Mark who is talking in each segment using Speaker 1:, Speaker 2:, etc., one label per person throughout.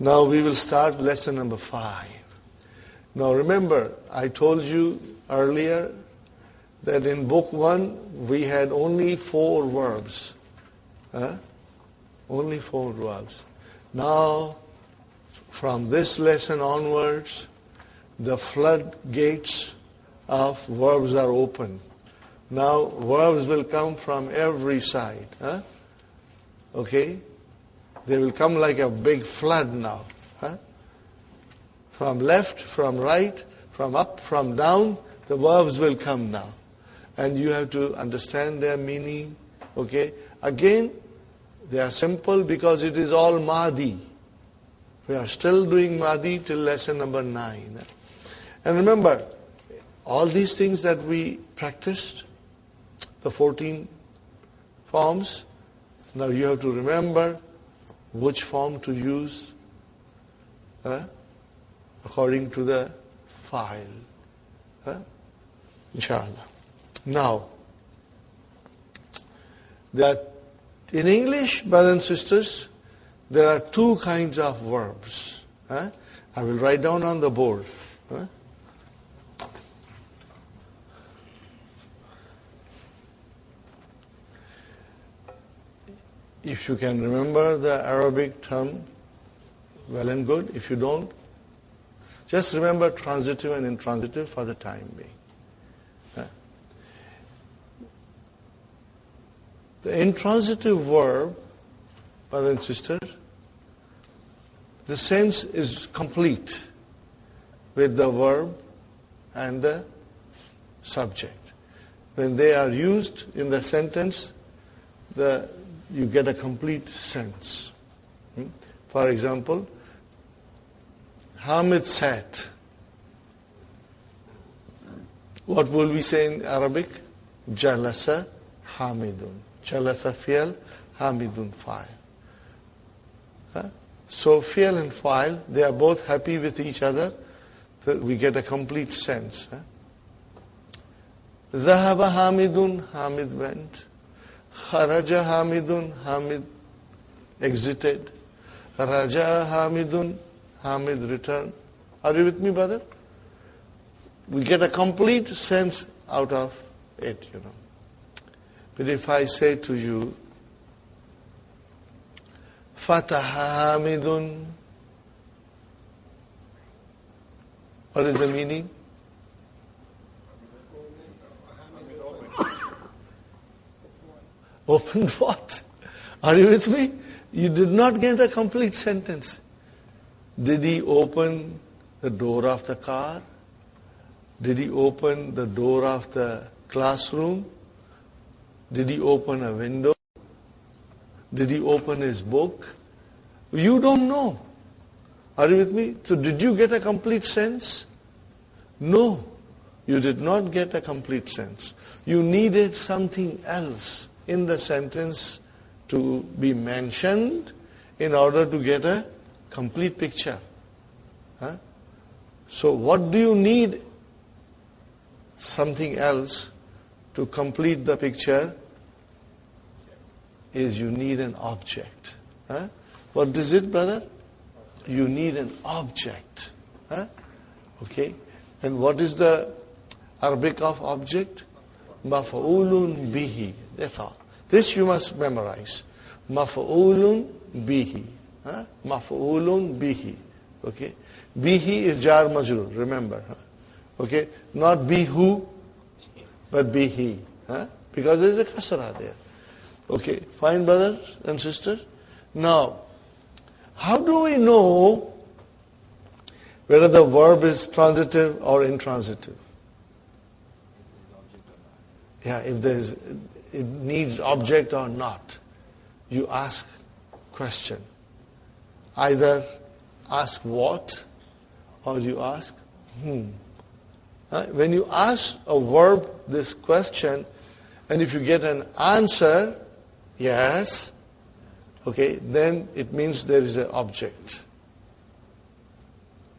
Speaker 1: Now we will start lesson number 5. Now remember, I told you earlier that in book 1 we had only 4 verbs. Only 4 verbs. Now, from this lesson onwards, the floodgates of verbs are open. Now, verbs will come from every side. Okay? They will come like a big flood now. From left, from right, from up, from down, the verbs will come now. And you have to understand their meaning. Okay? Again, they are simple because it is all Madi. We are still doing Madi till lesson number 9. And remember, all these things that we practiced, the 14 forms, now you have to remember which form to use according to the file. Insha'Allah. Now, in English, brothers and sisters, there are 2 kinds of verbs. I will write down on the board. If you can remember the Arabic term, well and good. If you don't, just remember transitive and intransitive for the time being. The intransitive verb, brothers and sisters, the sense is complete with the verb and the subject. When they are used in the sentence, you get a complete sense. For example, Hamid sat. What will we say in Arabic? Jalasa Hamidun. Jalasa fi'al, Hamidun fa'il. So fi'al and fa'il, they are both happy with each other. We get a complete sense. Zahaba Hamidun, Hamid went. Kharaja Hamidun, Hamid exited. Raja Hamidun, Hamid returned. Are you with me, brother? We get a complete sense out of it, But if I say to you, Fataha Hamidun, what is the meaning? Opened what? Are you with me? You did not get a complete sentence. Did he open the door of the car? Did he open the door of the classroom? Did he open a window? Did he open his book? You don't know. Are you with me? So did you get a complete sense? No, you did not get a complete sense. You needed something else in the sentence to be mentioned in order to get a complete picture. So what do you need? Something else to complete the picture is you need an object. What is it, brother? You need an object. Okay? And what is the Arabic of object? Maf'ulun bihi. That's all. This you must memorize. Maf'ulun bihi. Maf'ulun bihi. Okay? Bihi is jar majrur, remember. Okay? Not bihu, but bihi. Because there is a kasra there. Okay? Fine, brothers and sisters? Now, how do we know whether the verb is transitive or intransitive? Yeah, if it needs object or not. You ask question. Either ask what or you ask whom. When you ask a verb this question, and if you get an answer, yes, okay, then it means there is an object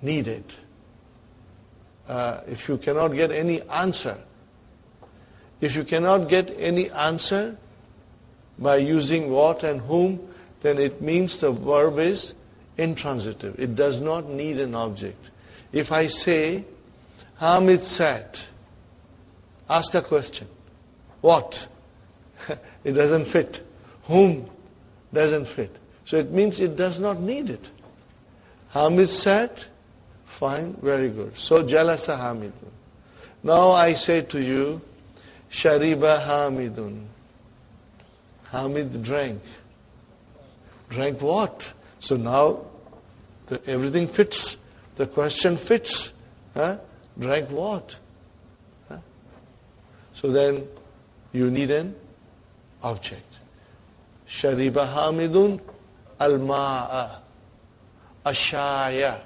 Speaker 1: needed. If you cannot get any answer, by using what and whom, then it means the verb is Intransitive. It does not need an object. If I say, Hamid sat, ask a question. What? It doesn't fit. Whom? Doesn't fit. So it means it does not need it. Hamid sat, fine, very good. So jalasa Hamidun. Now I say to you, Shariba Hamidun. Hamid drank. Drank what? So now everything fits. The question fits. Drank what? So then you need an object. Shariba Hamidun al-ma'a, ashaya,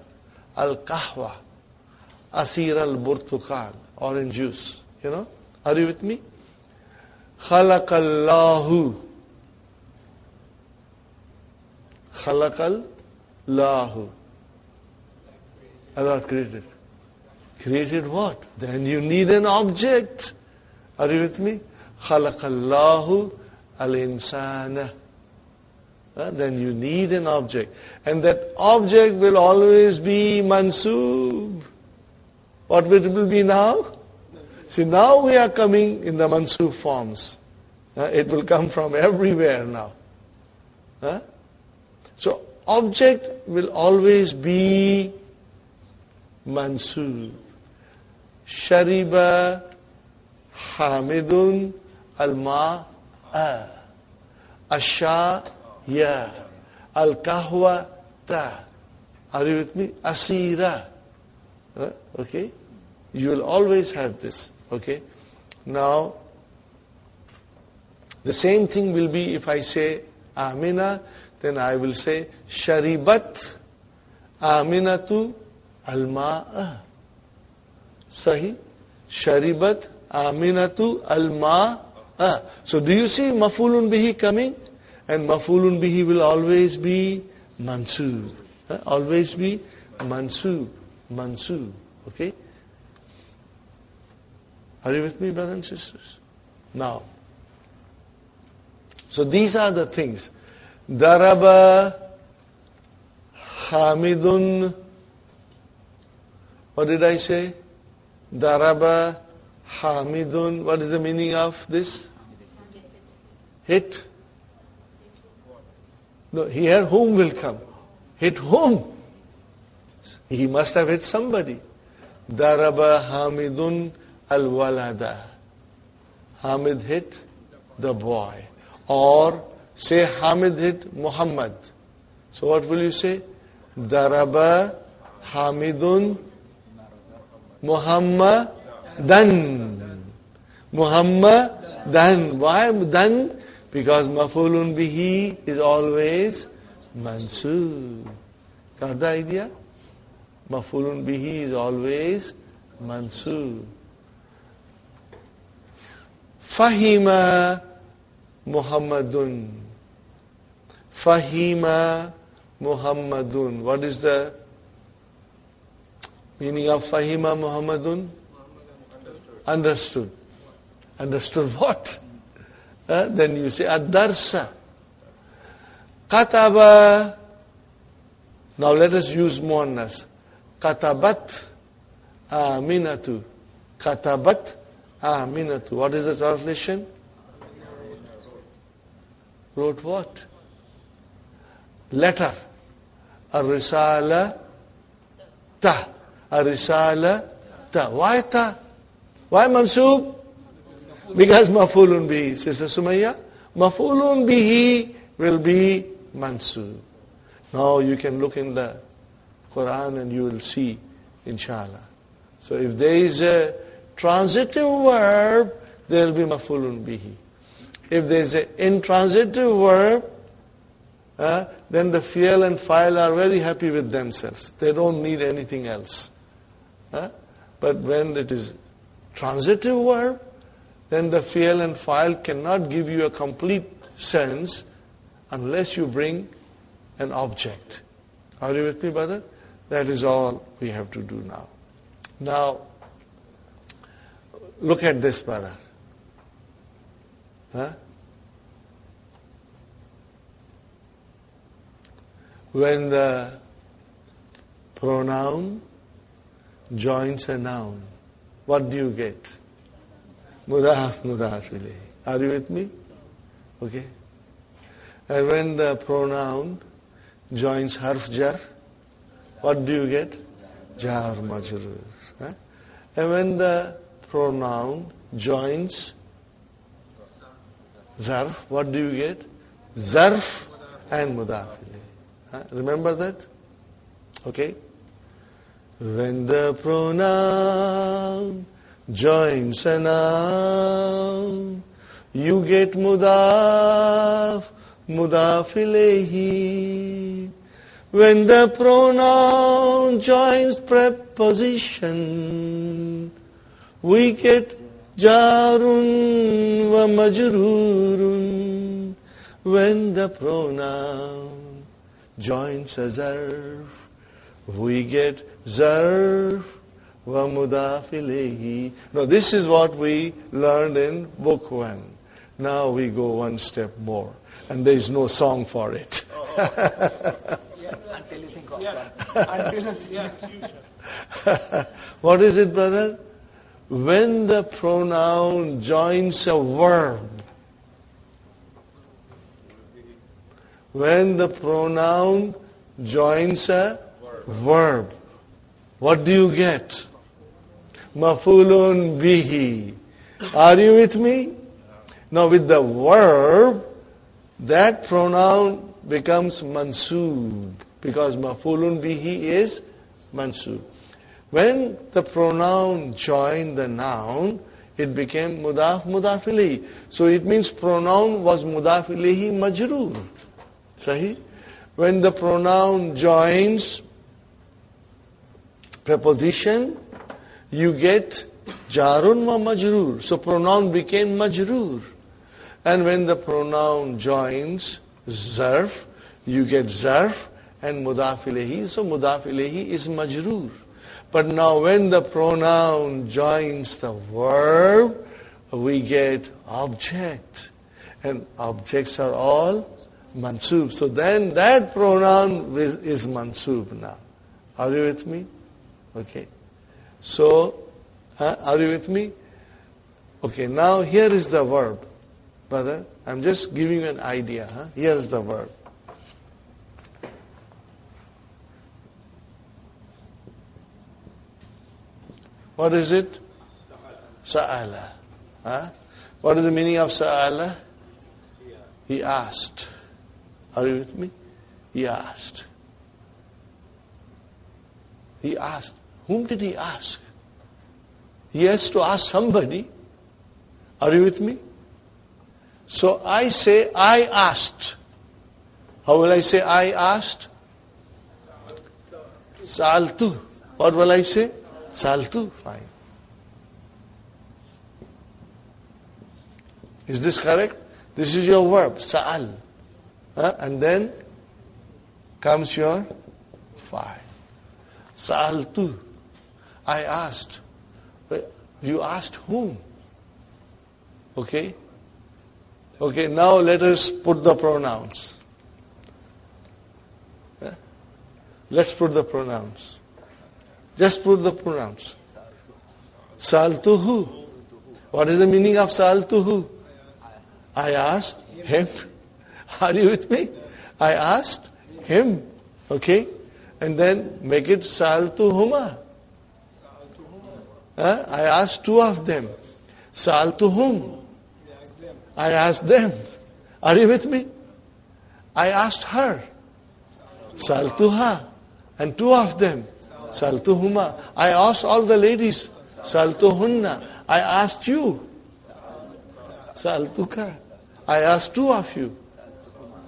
Speaker 1: al-kahwa, asir al-burtukal, orange juice. You know? Are you with me? Khalaqallahu. Khalaqallahu. Allah created. Created what? Then you need an object. Are you with me? Khalaqallahu al-insana. Then you need an object. And that object will always be mansub. What will it be now? See, now we are coming in the mansub forms. It will come from everywhere now. So, object will always be mansub. Shariba Hamidun al-ma'a. Ashaya. Al-kahwa ta. Are you with me? Asira. Okay? You will always have this. Okay? Now, the same thing will be if I say Amina, then I will say Sharibat Aminatu al-ma'a. Sahi? Sharibat Aminatu al-ma'a. So do you see mafulun bihi coming? And mafulun bihi will always be mansub. Always be mansub. Mansub. Okay? Are you with me, brothers and sisters? Now, so these are the things. Daraba Hamidun. What did I say? Daraba Hamidun. What is the meaning of this? Hit. No, here whom will come? Hit whom? He must have hit somebody. Daraba Hamidun al-walada. Hamid hit the boy. Or say Hamid hit Muhammad. So what will you say? Daraba Hamidun Muhammadan. Muhammadan. Why dan? Because mafulun bihi is always mansub. Got the idea? Mafulun bihi is always mansub. Fahima Muhammadun. Fahima Muhammadun. What is the meaning of Fahima Muhammadun? Understood. Understood what? Then you say ad-darsa. Kataba. Now let us use muannas. Katabat Aminatu. Katabat Aminatu. What is the translation? Wrote what? Letter. A-risala ta. A-risala ta. Why ta? Why mansub? Because mafulun bihi. Sister Sumayya, mafulun bihi will be mansub. Now you can look in the Qur'an and you will see, Insha'Allah. So if there is a transitive verb, there will be mafulun bihi. If there is an intransitive verb, then the fi'l and fa'il are very happy with themselves. They don't need anything else. But when it is transitive verb, then the fi'l and fa'il cannot give you a complete sense unless you bring an object. Are you with me, brother? That is all we have to do now. Now, look at this, brother. When the pronoun joins a noun, what do you get? Mudaf, mudaf ilayhi. Are you with me? Okay. And when the pronoun joins harf jar, what do you get? Jar majrur. Huh? And when the pronoun joins zarf, what do you get? Zarf and mudaf ilayhi. Huh? Remember that? Okay. When the pronoun joins a noun, you get mudaf, mudaf ilayhi. When the pronoun joins preposition, we get jarun wa majrurun. When the pronoun joins a zarf, we get zarf wa mudaf ilayhi. Now this is what we learned in book 1. Now we go one step more. And there is no song for it.
Speaker 2: Until you think of that. Until you think.
Speaker 1: What is it, brother? When the pronoun joins a verb. When the pronoun joins a verb. What do you get? Mafulun bihi. Are you with me? Now with the verb, that pronoun becomes mansub, because mafulun bihi is mansub. When the pronoun joined the noun, it became mudaf, mudaf ilayhi. So it means pronoun was mudaf ilayhi majroor. Sahi? When the pronoun joins preposition, you get jarun wa majroor. So pronoun became majroor. And when the pronoun joins zarf, you get zarf and mudaf ilayhi. So mudaf ilayhi is majroor. But now when the pronoun joins the verb, we get object. And objects are all mansub. So then that pronoun is mansub now. Are you with me? Okay. So, are you with me? Okay, now here is the verb. Brother, I'm just giving you an idea. Here is the verb. What is it? Sa'ala. What is the meaning of sa'ala? He asked. Are you with me? He asked. He asked. Whom did he ask? He has to ask somebody. Are you with me? So I say, I asked. How will I say I asked? Sa'altu. What will I say? Sa'altu. Fine. Is this correct? This is your verb, sa'al. And then comes your fa'il. Sa'altu. I asked. You asked whom? Okay? Okay, now let us put the pronouns. Let's put the pronouns. Just put the pronouns. Sa'altuhu. What is the meaning of sa'altuhu? I asked him. Are you with me? I asked him. Okay? And then make it sa'altuhuma. I asked two of them. Sa'altuhum. I asked them. Are you with me? I asked her. Sa'altuha. And two of them. Sa'altuhuma. I asked all the ladies. Sa'altuhunna. I asked you. Sa'altuka. I asked two of you.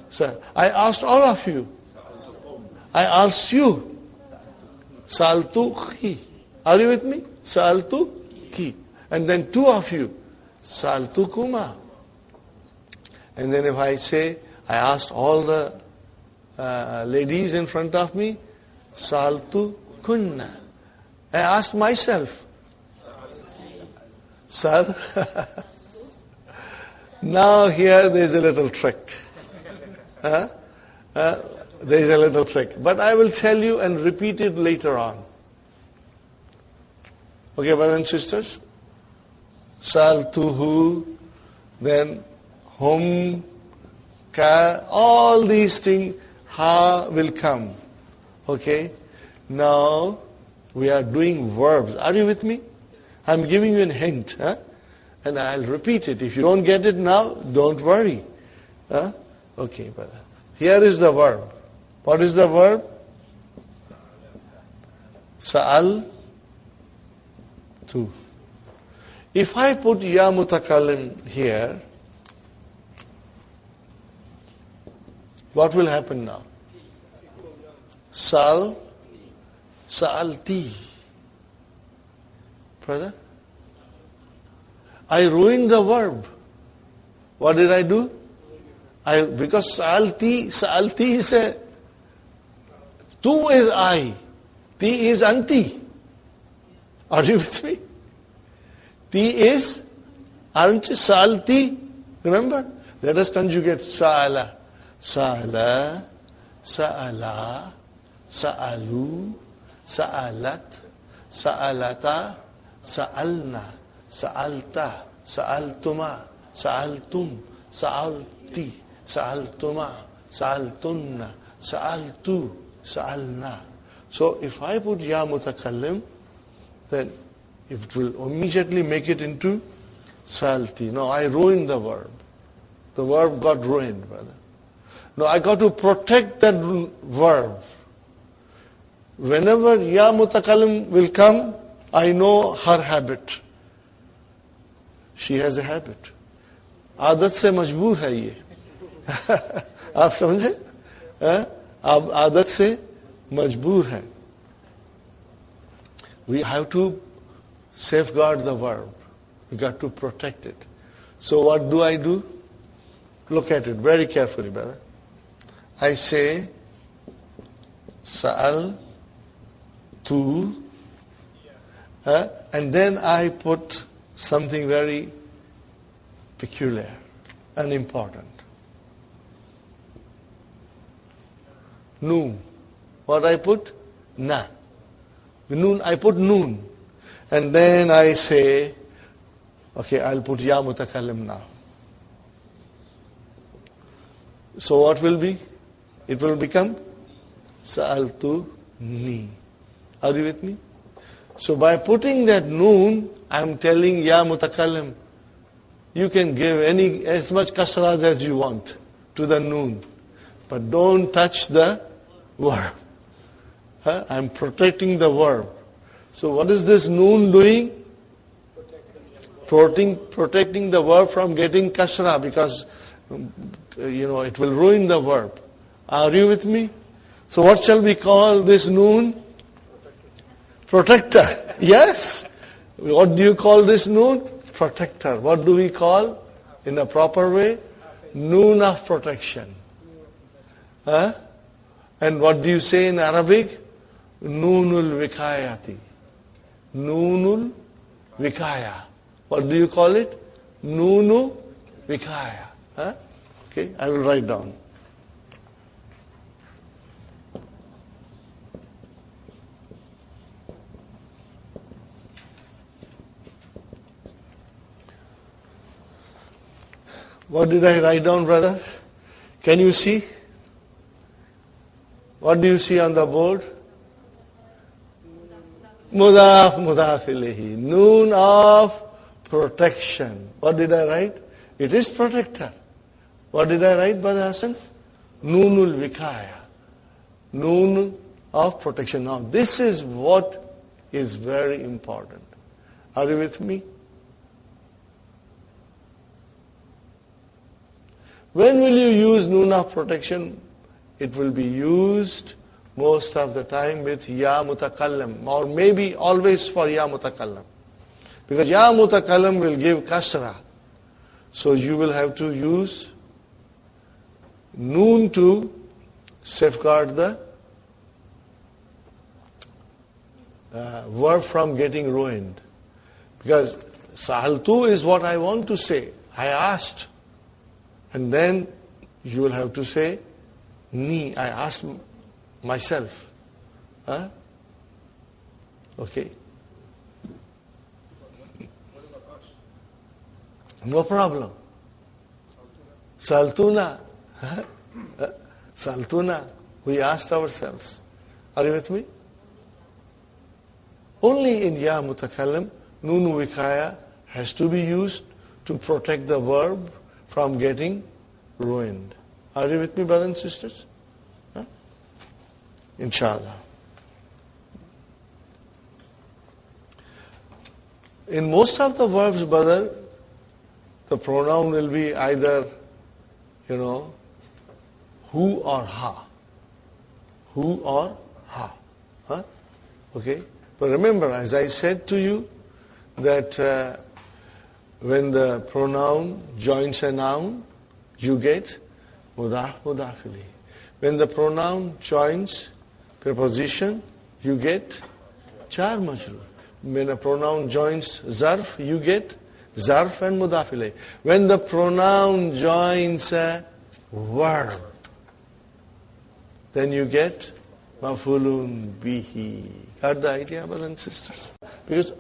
Speaker 1: Sir, I asked all of you. I asked you. Sa'altuki. Are you with me? Sa'altuki. And then two of you. Sa'altukuma. And then if I say, I asked all the ladies in front of me, Sa'altukunna. I asked myself. Sir, now here there is a little trick. There is a little trick. But I will tell you and repeat it later on. Okay, brothers and sisters? Saltuhu, then hum, ka, all these things, ha will come. Okay? Now, we are doing verbs. Are you with me? I'm giving you a hint. Huh? And I'll repeat it. If you don't get it now, don't worry. Huh? Okay, brother. Here is the verb. What is the verb? Sa'al tu. If I put ya mutakallim here, what will happen now? Sa'alti. Brother? I ruined the verb. What did I do? Because sa'alti is a, tu is I, ti is anti. Are you with me? Ti is, aren't you? Sa'alti, remember? Let us conjugate sa'ala. Sa'ala, sa'ala, sa'alu, sa'alat, sa'alata, sa'alna, sa'alta, sa'altuma, sa'altum, sa'alti, sa'altuma, sa'altunna, sa'altu, sa'alna. So if I put ya mutakallim, then it will immediately make it into sa'alti. No, I ruined the verb. The verb got ruined, brother. No, I got to protect that verb. Whenever ya mutakallim will come, I know her habit. She has a habit. आदत से मजबूर है ये. आप समझे? आप आदत से मजबूर हैं. We have to safeguard the verb. We got to protect it. So what do I do? Look at it very carefully, brother. I say, Sa'al, tu, and then I put something very peculiar and important. Noon. What I put? Na. Noon, I put noon. And then I say, okay, I'll put ya mutakallim now. So what will be? It will become Sa'altu ni. Are you with me? So by putting that noon, I'm telling ya mutakallim, you can give as much kasras as you want to the noon, but don't touch the verb. I'm protecting the verb. So what is this noon doing? Protecting the verb from getting kasra, because it will ruin the verb. Are you with me? So what shall we call this noon? Protector. Yes. What do you call this noon? Protector. What do we call in a proper way? Noon of protection. And what do you say in Arabic? Noonul vikayati. Noonul vikaya. What do you call it? Noonu vikaya. Okay, I will write down. What did I write down, brother? Can you see? What do you see on the board? Mudaf, mudaf ilayhi. Noon of protection. What did I write? It is protector. What did I write, Brother Hassan? Noonul vikaya. Noon of protection. Now, this is what is very important. Are you with me? When will you use noon of protection? It will be used most of the time with ya mutakallim, or maybe always for ya mutakallim. Because ya mutakallim will give kasra. So you will have to use noon to safeguard the verb from getting ruined. Because sa'altu is what I want to say. I asked. And then you will have to say Ni, I ask myself. Huh? Okay. No problem. Saltuna. Saltuna. We asked ourselves. Are you with me? Only in Ya Mutakallim, Nunu Vikaya has to be used to protect the verb from getting ruined. Are you with me, brothers and sisters? Huh? Insha'Allah. In most of the verbs, brother, the pronoun will be either, who or ha. Who or ha. Huh? Okay? But remember, as I said to you, that when the pronoun joins a noun, you get mudaf mudafili. When the pronoun joins preposition, you get jar majroor. When a pronoun joins zarf, you get zarf and mudafile. When the pronoun joins a verb, then you get mafulun bihi. Got the idea, brothers and sisters? Because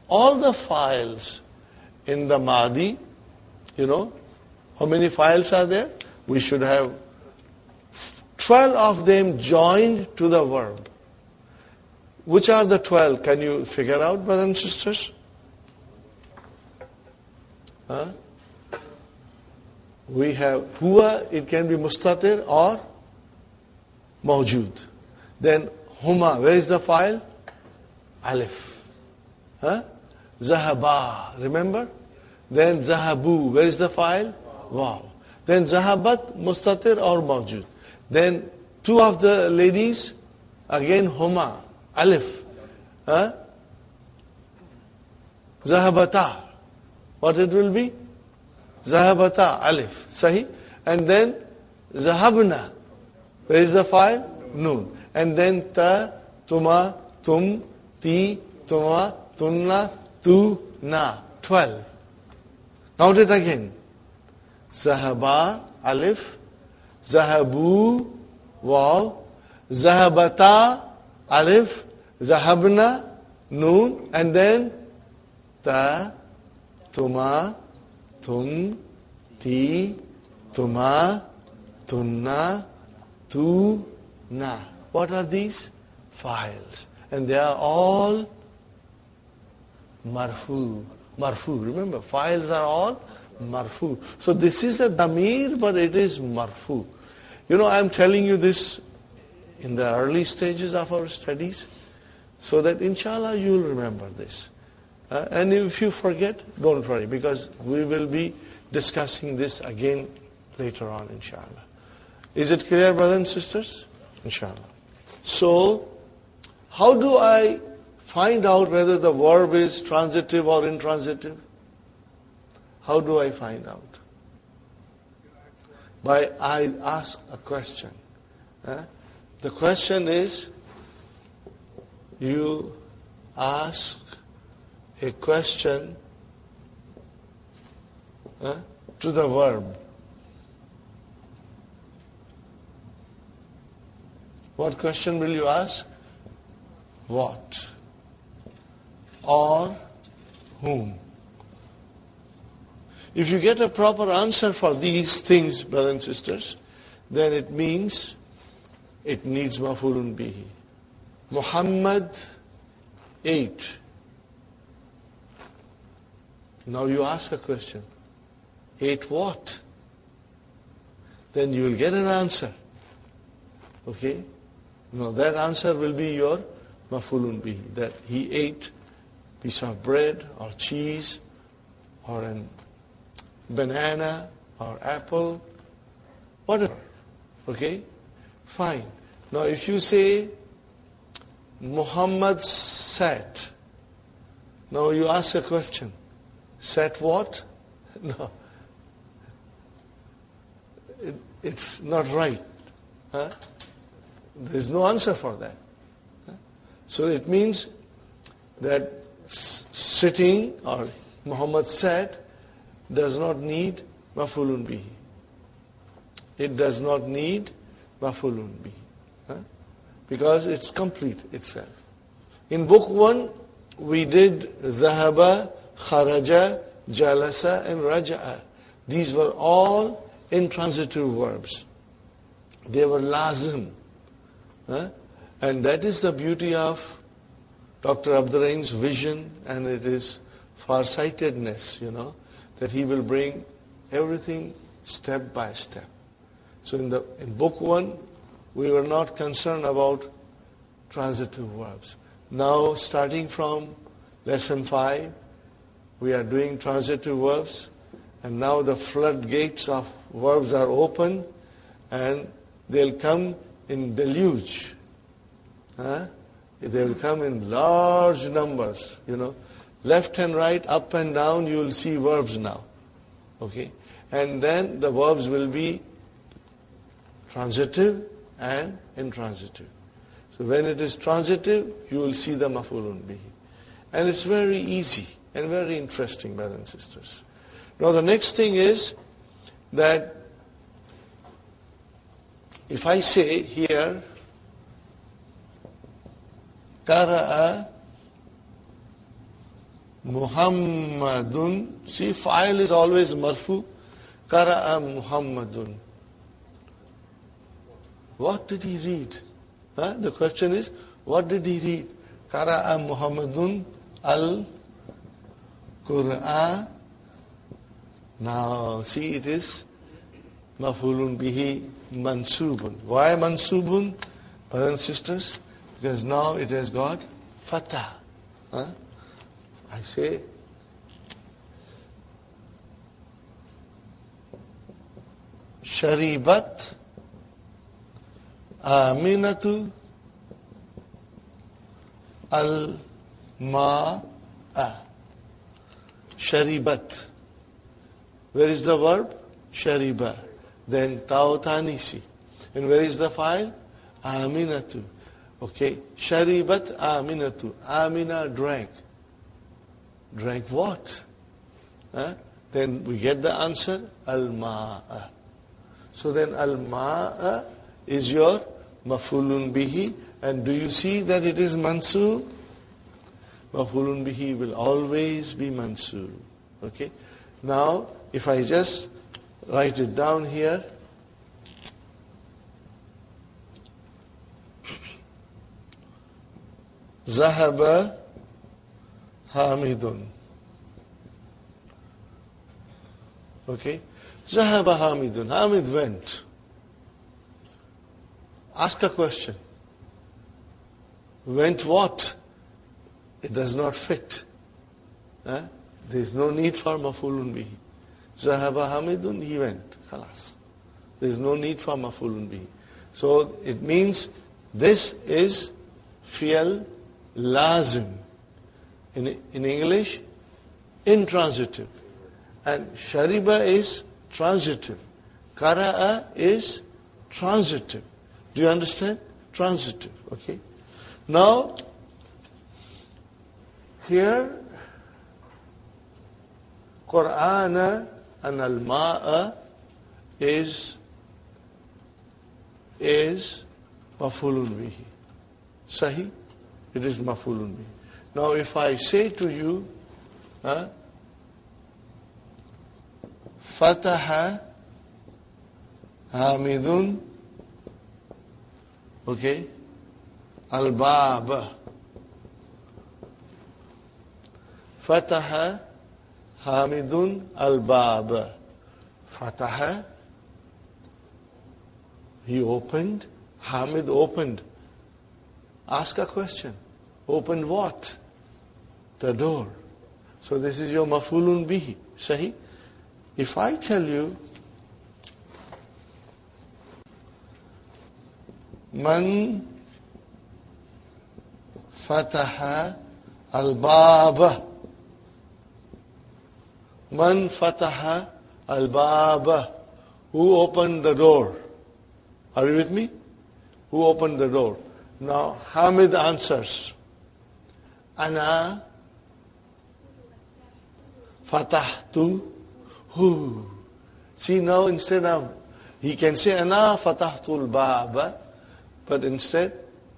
Speaker 1: all the files in the Madi, how many files are there? We should have 12 of them joined to the verb. Which are the 12? Can you figure out, brothers and sisters? Huh? We have huwa, it can be mustatir or mawjood. Then huma, where is the file? Alif. Huh? Zahaba, remember? Then zahabu, where is the file? Wow. Then zahabat, mustatir or mawjood. Then two of the ladies, again huma, alif. Huh? Zahabata. What it will be? Zahabata, alif. Sahi. And then zahabna. Where is the file? Noon. And then ta, tuma, tum, ti, tuma, tunna, tu, na. 12. Count it again. Zahaba, alif. Zahabu, waw. Zahabata, alif. Zahabna, noon. And then ta, tuma, tum, ti, tuma, tunna, tu, na. What are these? Files. And they are all marfu. Marfu. Remember, files are all marfu. So this is a damir, but it is marfu. I'm telling you this in the early stages of our studies, so that inshallah you will remember this. And if you forget, don't worry, because we will be discussing this again later on, inshallah. Is it clear, brothers and sisters? Inshallah. So, how do I find out whether the verb is transitive or intransitive? How do I find out? I ask a question. The question is, you ask a question to the verb. What question will you ask? What? Or whom? If you get a proper answer for these things, brothers and sisters, then it means it needs mafulun bihi. Muhammad ate. Now you ask a question. Ate what? Then you will get an answer. Okay? Now that answer will be your mafulun bihi. That he ate piece of bread or cheese or a banana or apple, whatever. Okay? Fine. Now if you say Muhammad sat, now you ask a question. Sat what? No. It's not right. There's no answer for that. So it means that sitting or Muhammad sat does not need mafulun bihi. It does not need maf'ulun bihi. Because it's complete itself. In book 1, we did Zahaba, Kharaja, Jalasa, and Raja'a. These were all intransitive verbs. They were lazim. And that is the beauty of Dr. Abdur Rahim's vision, and it is farsightedness, that he will bring everything step by step. So in book 1, we were not concerned about transitive verbs. Now, starting from lesson 5, we are doing transitive verbs, and now the floodgates of verbs are open, and they'll come in deluge. They will come in large numbers, Left and right, up and down, you will see verbs now. Okay? And then the verbs will be transitive and intransitive. So when it is transitive, you will see the maf'ulun bihi. And it's very easy and very interesting, brothers and sisters. Now the next thing is that if I say here, Qara'a Muhammadun, see, fa'il is always marfu. Qara'a Muhammadun. What did he read? The question is, what did he read? Qara'a Muhammadun al-Qur'an. Now, see, it is maf'ulun bihi mansubun. Why mansubun, brothers and sisters? Because now it has got fatah. I say, Sharibat Aminatu al-ma'a. Sharibat. Where is the verb? Shariba. Then ta'utanisi. And where is the file? Aminatu. Okay. Sharibat Aminatu. Amina drank. Drank what? Then we get the answer, al-ma'a. So then al-ma'a is your maf'ulun bihi. And do you see that it is mansub? Maf'ulun bihi will always be mansub. Okay? Now, if I just write it down here, Zahaba Hamidun. Okay? Zahaba Hamidun. Hamid went. Ask a question. Went what? It does not fit. There is no need for maf'ulun bihi. Zahaba Hamidun, he went. Khalas. There is no need for maf'ulun bihi. So it means this is fi'al lazim. In English, intransitive. And shariba is transitive. Qara'a is transitive. Do you understand? Transitive. Okay. Now, here, Qur'ana and al-ma'a is maf'ulun bihi. Sahi? It is maf'ulun bihi. Now if I say to you, Fataha Hamidun, okay, al-baba. Fataha Hamidun al-baba. Fataha, he opened. Hamid opened. Ask a question. Opened what? The door. So this is your maf'ulun bihi. Sahi? If I tell you, Man fataha al-baba. Man fataha al-baba. Who opened the door? Are you with me? Who opened the door? Now Hamid answers, Ana fatahtu hu. See, now instead of He can say, Ana fatahtul baba, but instead,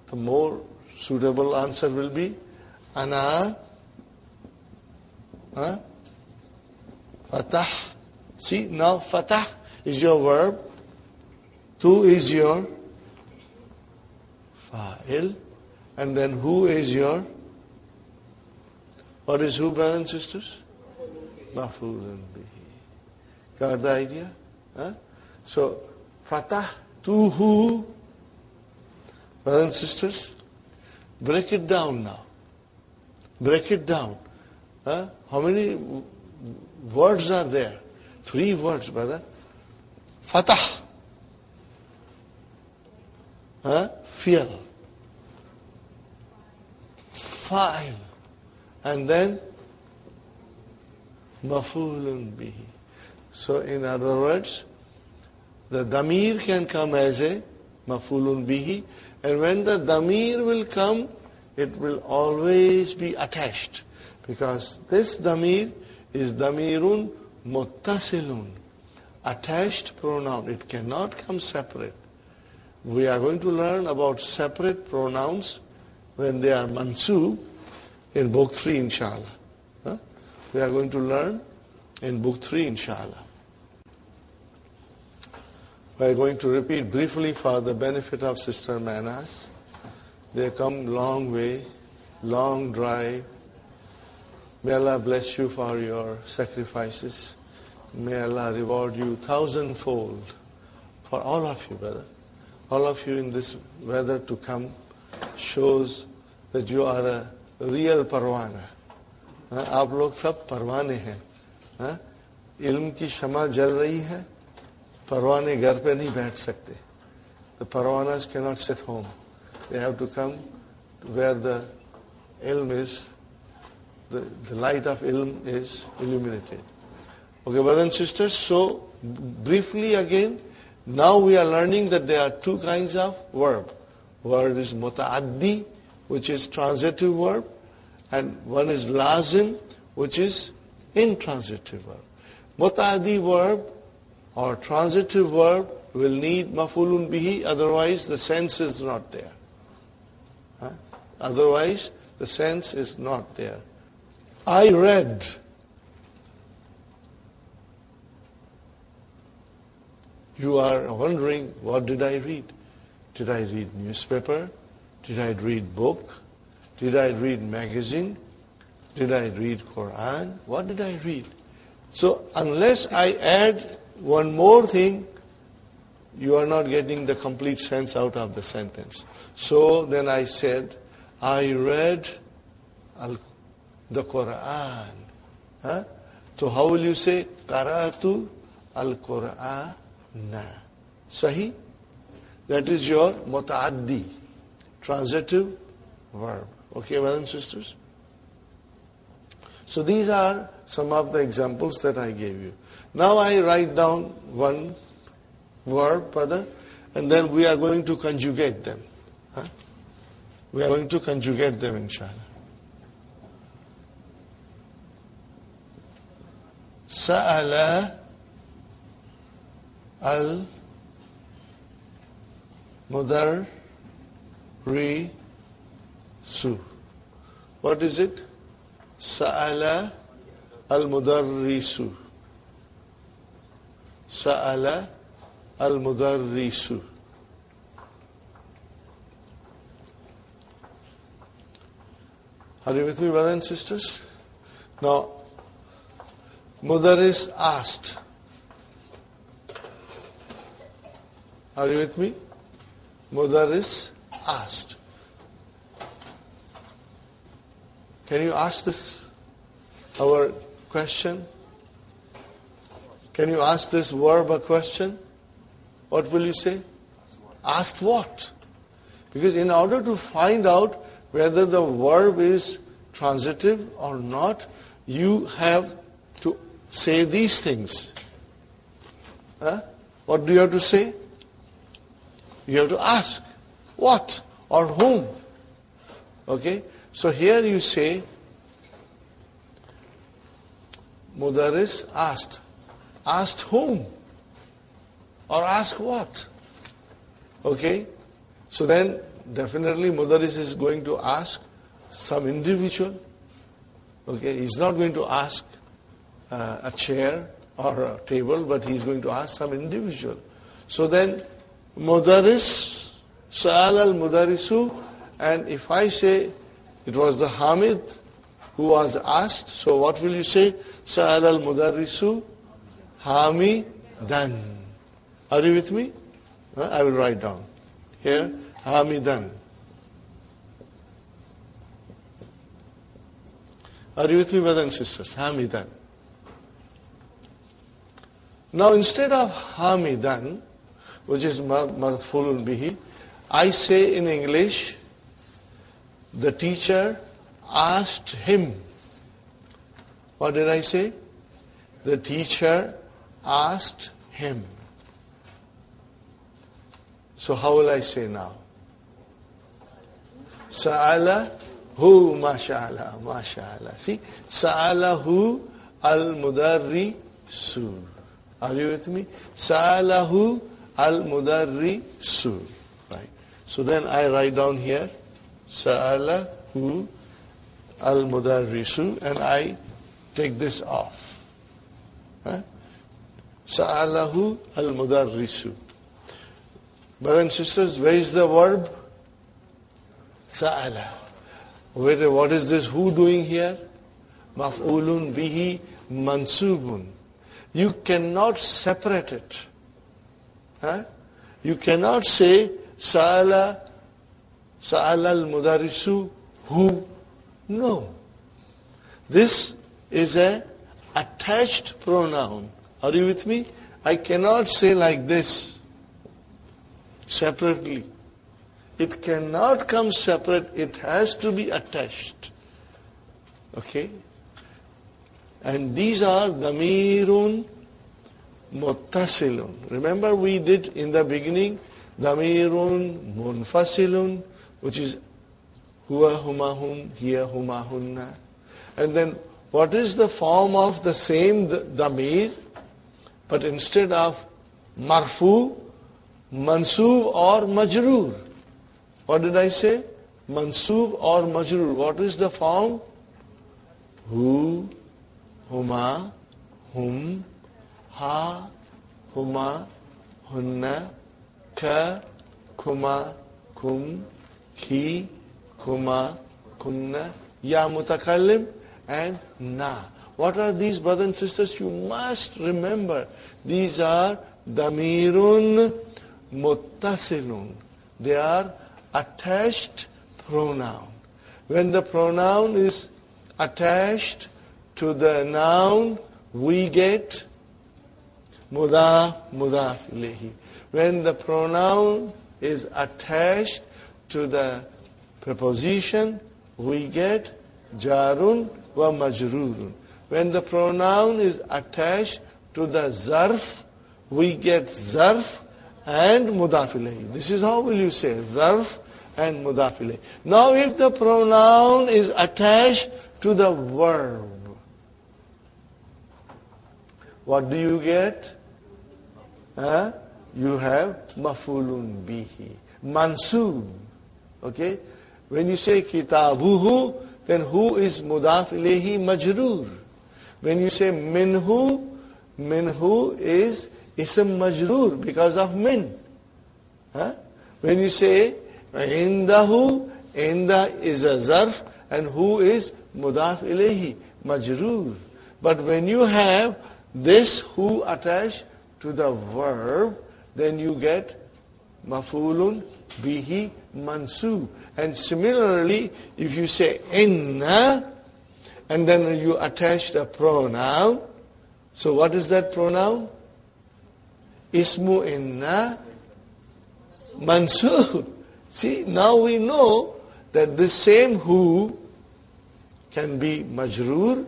Speaker 1: the more suitable answer will be, Ana fatah. See, now fatah is your verb, tu is your fa'il, and then who is your, what is who, brothers and sisters? Maf'ulun bihi. Got the idea? So, fatah, tu, who, brothers and sisters, break it down now. Break it down. How many words are there? 3 words, brother. Fatah. Fi'l. Fa'il. And then maf'ulun bihi. So in other words, the damir can come as a maf'ulun bihi, and when the damir will come, it will always be attached, because this damir is damirun muttasilun, attached pronoun. It cannot come separate. We are going to learn about separate pronouns when they are mansub in book 3, Insha'Allah. We are going to learn in book 3, Insha'Allah. We are going to repeat briefly for the benefit of Sister Manas. They come long way, long drive. May Allah bless you for your sacrifices. May Allah reward you 1,000-fold for all of you, brother. All of you in this weather to come shows that you are a real parwana. आप लोग सब परवाने हैं. इल्म की शमा जल रही है, परवाने घर पे नहीं बैठ सकते. The parwanas cannot sit home. They have to come where the ilm is, the light of ilm is illuminated. Okay, brothers and sisters, so briefly again, now we are learning that there are 2 kinds of verb. Word is muta'addi, which is transitive verb, and one is lazim, which is intransitive verb. Muta'addi verb or transitive verb will need maf'ulun bihi, otherwise the sense is not there. Otherwise, the sense is not there. I read. You are wondering, what did I read? Did I read newspaper? Did I read book? Did I read magazine? Did I read Qur'an? What did I read? So unless I add one more thing, you are not getting the complete sense out of the sentence. So then I said, I read the Qur'an. So how will you say, Qara'atu al-Qur'ana? Sahi? That is your muta'addi, transitive verb. Okay, brothers and sisters? So these are some of the examples that I gave you. Now I write down one verb, brother, and then we are going to conjugate them. We are going to conjugate them, inshallah. Sa'ala al-mudarrisu. What is it? Sa'ala al-mudarrisu. Sa'ala al-mudarrisu. Are you with me, brothers and sisters? Now, Mudarris asked. Are you with me? Mudarris asked. Can you ask this, our question? Can you ask this verb a question? What will you say? Asked what? Because in order to find out whether the verb is transitive or not, you have to say these things. What do you have to say? You have to ask. What? Or whom? Okay? So here you say, Mudarris asked. Asked whom? Or ask what? Okay? So then, definitely Mudaris is going to ask some individual. Okay? He's not going to ask a chair or a table, but he's going to ask some individual. So then, Mudaris, Sa'al al-Mudarisu, and if I say it was the Hamid who was asked, so what will you say? Sa'al al-Mudarisu Hamidan. Are you with me? I will write down. Here, Hamidan. Are you with me, brothers and sisters? Hamidan. Now instead of Hamidan, which is Marfulun Bihi, I say in English, the teacher asked him. What did I say? The teacher asked him. So how will I say now? Sa'alahu masha'Allah, masha'Allah. See? Sa'alahu al-mudarrisu. Are you with me? Sa'alahu al-mudarrisu. Right. So then I write down here, Sa'alahu al-mudarrisu, and I take this off. Sa'alahu al-mudarrisu. Brothers and sisters, where is the verb? Sa'ala. Wait, what is this who doing here? Maf'ulun bihi mansubun. You cannot separate it. You cannot say Sa'ala al-mudarrisu who. No. This is a attached pronoun. Are you with me? I cannot say like this separately. It cannot come separate. It has to be attached. Okay? And these are damirun muttasilun. Remember we did in the beginning damirun munfasilun, which is huwa huma hum, hiya huma hunna. And then what is the form of the same damir? But instead of marfu, mansub or majroor. What did I say? Mansub or majroor. What is the form? Hu, huma, hum, ha, huma, hunna, ka, kuma, kum, ki, kuma, kunna, ya mutakallim, and na. What are these, brothers and sisters? You must remember. These are damirun muttasilun. They are attached pronoun. When the pronoun is attached to the noun, we get mudaf, mudaf ilayhi. When the pronoun is attached to the preposition, we get jarun wa majrurun. When the pronoun is attached to the zarf, we get zarf and mudaf ilayhi. This is how will you say zarf and mudaf ilayhi. Now if the pronoun is attached to the verb, what do you get? You have mafulun bihi, mansub. Okay? When you say kitabuhu, then who is mudaf ilayhi majroor. When you say minhu, minhu is ism majroor because of min. When you say indahu, inda is a zarf, and who is mudaf ilayhi majroor. But when you have this who attached to the verb, then you get mafulun bihi mansub. And similarly, if you say inna, and then you attach the pronoun, so what is that pronoun? Ismu inna mansub. See, now we know that the same who can be majroor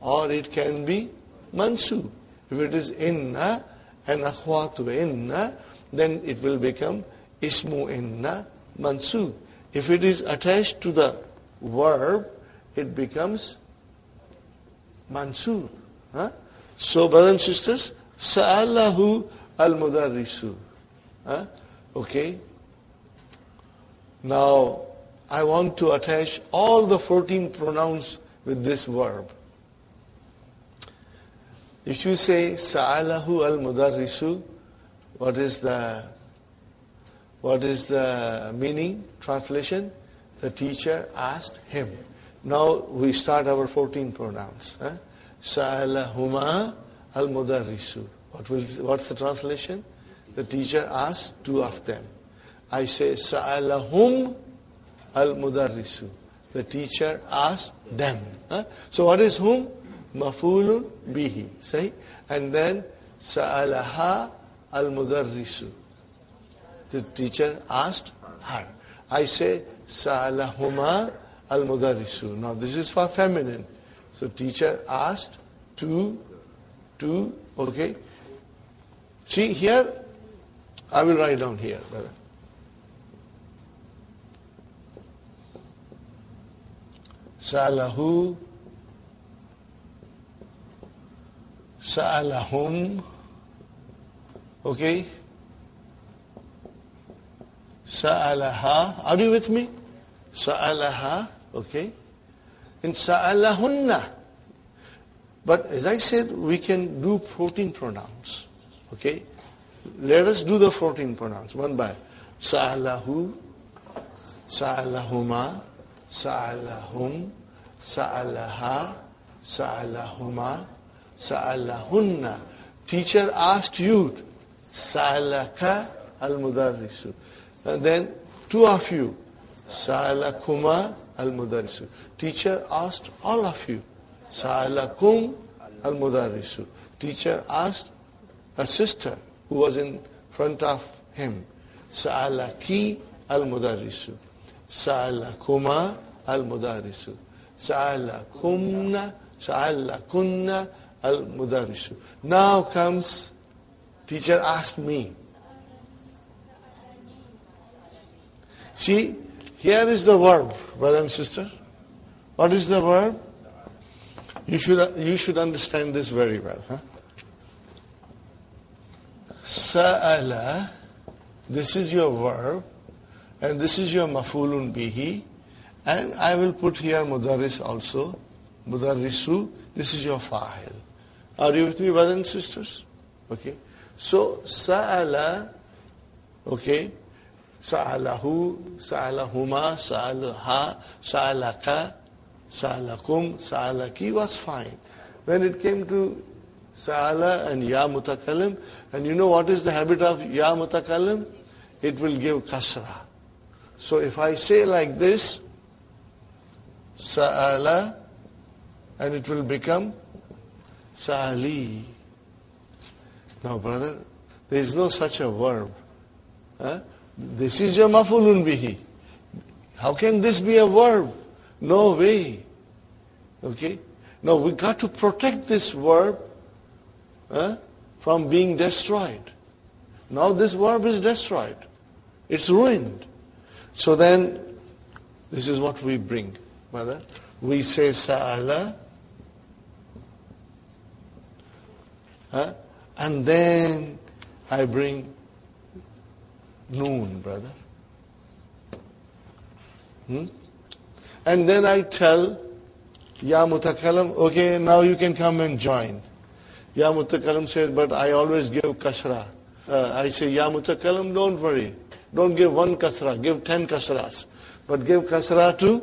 Speaker 1: or it can be mansub. If it is inna and akhwatu inna, then it will become ismu inna mansub. If it is attached to the verb, it becomes mansub. So, brothers and sisters, sa'alahu al-mudarrisu. Okay. Now, I want to attach all the 14 pronouns with this verb. If you say sa'alahu al-mudarrisu, what is the meaning, translation? The teacher asked him. Now we start our 14 pronouns. Sa'alahuma al-mudarrisu. What's the translation? The teacher asked two of them. I say sa'alahum al-mudarrisu. The teacher asked them. So what is whom? Maf'ulun bihi. Say, and then sa'alaha al-mudarrisu. The teacher asked her. I say sa'alahuma al-mudarrisu. Now this is for feminine. So teacher asked two, okay. See here, I will write down here, brother. Sa'alahu, sa'alahum, okay. Sa'alaha, are you with me? Sa'alaha, okay. And sa'alahunna. But as I said, we can do 14 pronouns, okay. Let us do the 14 pronouns, one by sa'alahu, sa'alahuma, sa'alahum, sa'alaha, sa'alahuma, sa'alahunna. Teacher asked you, sa'alaka al-mudarrisu. And then two of you, sa'alakuma al-mudarrisu. Teacher asked all of you, sa'alakum al-mudarrisu. Teacher asked a sister who was in front of him, sa'alaki al-mudarrisu. Sa'alakuma al-mudarrisu. Sa'alakunna al-mudarrisu. Now comes, teacher asked me. See, here is the verb, brother and sister. What is the verb? You should understand this very well. Sa'ala, this is your verb, and this is your maf'ulun bihi, and I will put here mudarris also, mudarrisu, this is your fa'il. Are you with me, brothers and sisters? Okay. So, sa'ala, okay, sa'alahu, sa'alahuma, sa'alaha, sa'alaka, sa'alakum, sa'alaki was fine. When it came to sa'ala and ya mutakallim, and you know what is the habit of ya mutakallim? It will give kasra. So if I say like this, sa'ala, and it will become sa'ali. Now brother, there is no such a verb. This is your maf'ulun bihi. How can this be a verb? No way. Okay? Now we got to protect this verb from being destroyed. Now this verb is destroyed. It's ruined. So then, this is what we bring, brother. We say sa'ala, and then I bring noon, brother. And then I tell ya mutakallim, okay, now you can come and join. Ya mutakallim says, but I always give kasra. I say, ya mutakallim, don't worry. Don't give one kasra, give 10 kasras. But give kasra to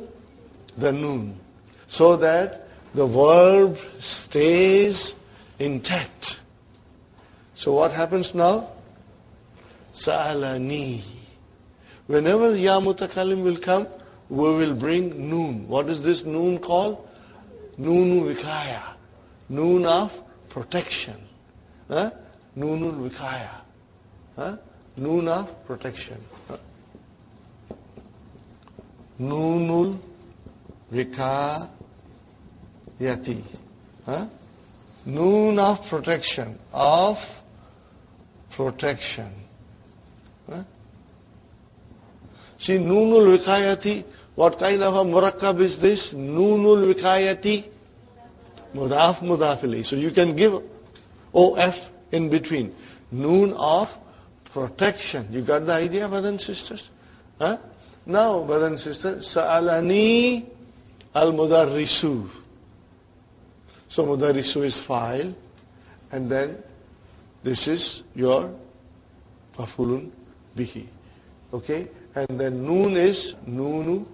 Speaker 1: the noon. So that the verb stays intact. So what happens now? Sa'alani. Whenever ya mutakallim will come, we will bring noon. What is this noon called? Noonu vikaya. Noon of protection. Noonul vikaya. Noon of protection. Noonul vikayati. Noon of protection. Of protection. See, noonul vikayati. What kind of a murakkab is this? Noonul vikayati. Mudaf, mudaf ilayh. So you can give OF in between. Noun of protection. You got the idea, brothers and sisters? Huh? Now, brothers and sisters, Sa'alani al-mudarrisu. So mudarrisu is file, and then this is your maf'ulun bihi. Okay? And then noon is noonu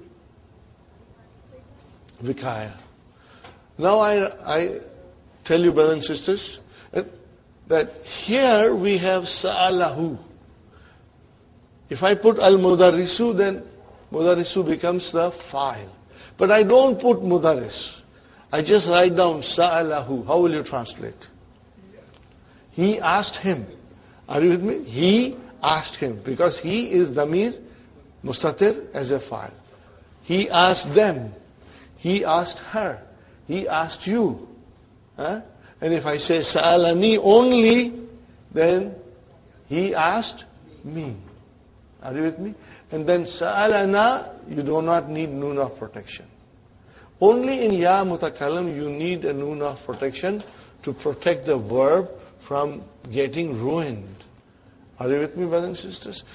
Speaker 1: vikaya. Now I tell you, brothers and sisters, that here we have sa'alahu. If I put al-mudarrisu, then mudarrisu becomes the file. But I don't put mudarris. I just write down sa'alahu. How will you translate? He asked him. Are you with me? He asked him. Because he is damir mustatir as a file. He asked them. He asked her. He asked you. Huh? And if I say sa'alani only, then he asked me. Are you with me? And then sa'alana, you do not need noon of protection. Only in ya mutakallam you need a noon of protection to protect the verb from getting ruined. Are you with me, brothers and sisters?